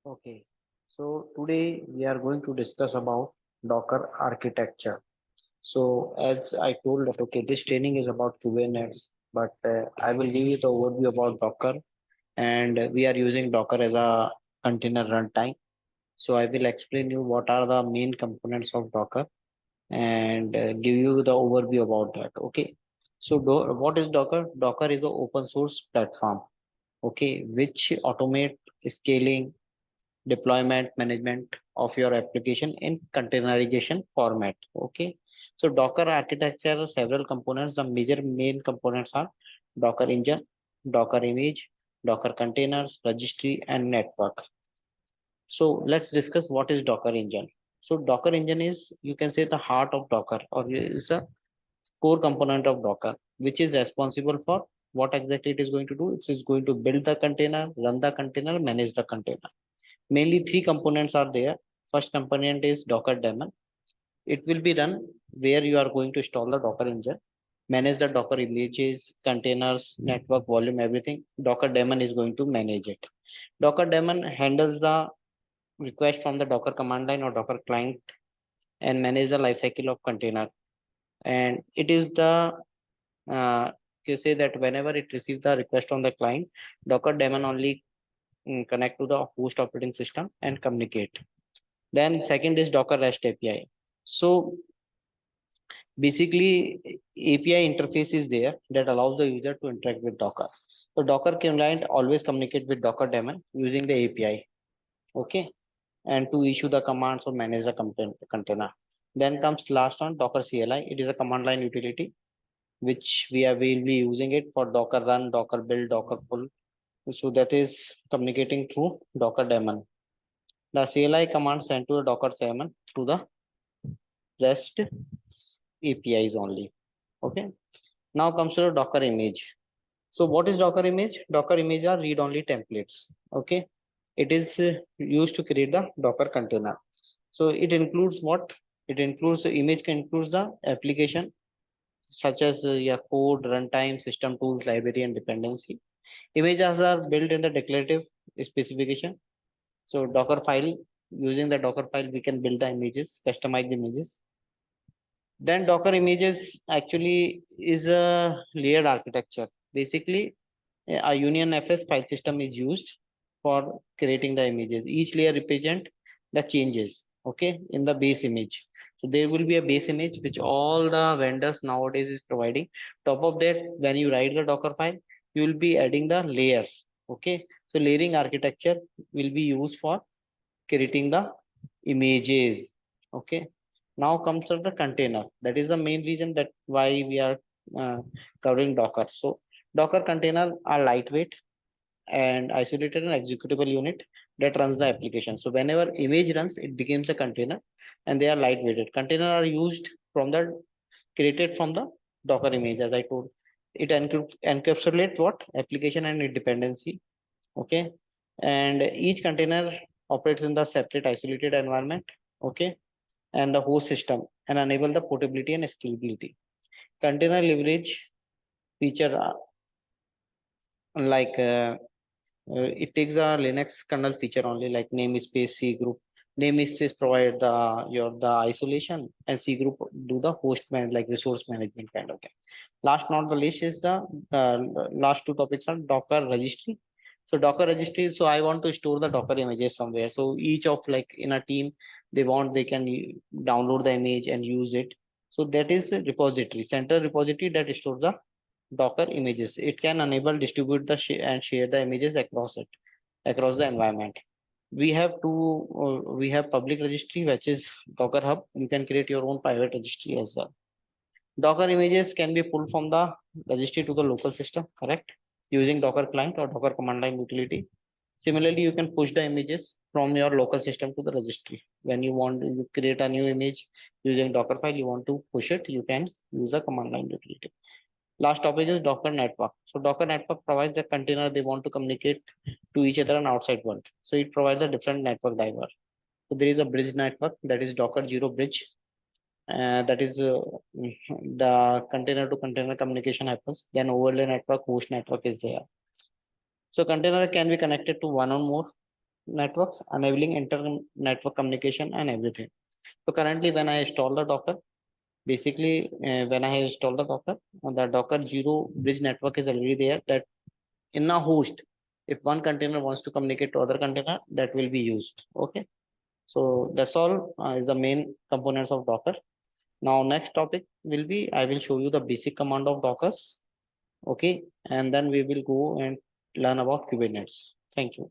Okay, so today we are going to discuss about Docker architecture. So as I told that okay, this training is about Kubernetes, but I will give you the overview about Docker, and we are using Docker as a container runtime. So I will explain you what are the main components of Docker and give you the overview about that. Okay, so what is Docker? Docker is an open source platform. Okay, which automate scaling deployment management of your application in containerization format. Okay, so Docker architecture, several components. The major main components are Docker engine, Docker image, Docker containers, registry, and network. So let's discuss what is Docker engine. So Docker engine is, you can say, the heart of Docker, or is a core component of Docker, which is responsible for what exactly it is going to do. It is going to build the container, run the container, manage the container. Mainly three components are there. First component is Docker daemon. It will be run where you are going to install the Docker engine, manage the Docker images, containers, network, volume, everything. Docker daemon is going to manage it. Docker daemon handles the request from the Docker command line or Docker client and manage the lifecycle of container. And it is the you say that whenever it receives the request from the client, Docker daemon only connect to the host operating system and communicate. Then second is Docker REST API. So basically API interface is there that allows the user to interact with Docker. So Docker client always communicate with Docker daemon using the API. Okay, and to issue the commands or manage the container. Then comes last one Docker CLI. It is a command line utility which will be using it for Docker run, Docker build, Docker pull. So that is communicating through Docker daemon. The CLI command sent to the Docker daemon through the REST APIs only. Okay. Now comes to the Docker image. So what is Docker image? Docker image are read-only templates. Okay. It is used to create the Docker container. So it includes what? It includes the image can includes the application such as your code, runtime, system tools, library, and dependency. Images are built in the declarative specification. So Docker file, using the Docker file, we can build the images, customize the images. Then Docker images actually is a layered architecture. Basically, a Union FS file system is used for creating the images. Each layer represent the changes, okay, in the base image. So there will be a base image which all the vendors nowadays is providing. Top of that, when you write the Docker file, you will be adding the layers. Okay, so layering architecture will be used for creating the images. Okay, now comes to the container. That is the main reason that why we are covering Docker. So Docker container are lightweight and isolated and executable unit that runs the application. So whenever image runs, it becomes a container, and they are lightweighted. Container are used from the created from the Docker image, as I told. It encapsulate what application and its dependency. Okay, and each container operates in the separate isolated environment. Okay, and the host system and enable the portability and scalability. Container leverage feature like it takes a Linux kernel feature only, like namespace C group. Namespace provide the your the isolation, and C group do the host man like resource management kind of thing. Last not the least is the uh, last two topics are Docker registry. So Docker registry. So I want to store the Docker images somewhere. So each of like in a team they want they can download the image and use it. So that is a repository, central repository that stores the Docker images. It can enable distribute the and share the images across it, across the environment. We have two, we have public registry, which is Docker Hub. You can create your own private registry as well. Docker images can be pulled from the registry to the local system, correct? Using Docker client or Docker command line utility. Similarly, you can push the images from your local system to the registry. When you want to create a new image using Docker file, you want to push it, you can use the command line utility. Last topic is Docker network. So Docker network provides the container they want to communicate to each other and outside world. So it provides a different network driver. So there is a bridge network, that is Docker Zero Bridge. That is the container to container communication happens. Then overlay network, host network is there. So container can be connected to one or more. networks, enabling inter-network communication and everything. So currently when I install the Docker, basically when I install the Docker zero bridge network is already there, that in a host, if one container wants to communicate to other container, that will be used. Okay. So that's all is the main components of Docker. Now next topic will be, I will show you the basic command of Dockers. Okay. And then we will go and learn about Kubernetes. Thank you.